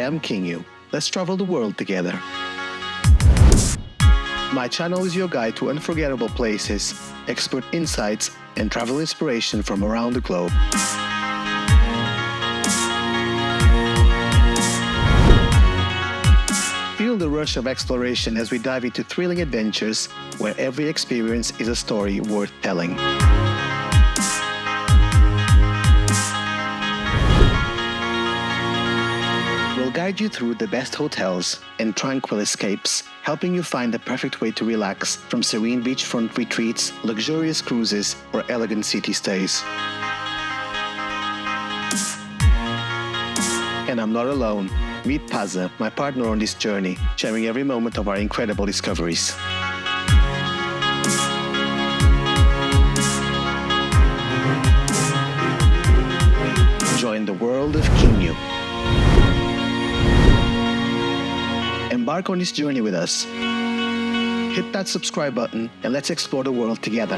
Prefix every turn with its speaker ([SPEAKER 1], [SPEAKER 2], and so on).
[SPEAKER 1] am Kinyo. Let's travel the world together. My channel is your guide to unforgettable places, expert insights, and travel inspiration from around the globe. Feel the rush of exploration as we dive into thrilling adventures where every experience is a story worth telling. We'll guide you through the best hotels and tranquil escapes, helping you find the perfect way to relax from serene beachfront retreats, luxurious cruises, or elegant city stays. And I'm not alone. Meet Paza, my partner on this journey, sharing every moment of our incredible discoveries. Join the world of Kinyo. Embark on this journey with us. Hit that subscribe button and let's explore the world together.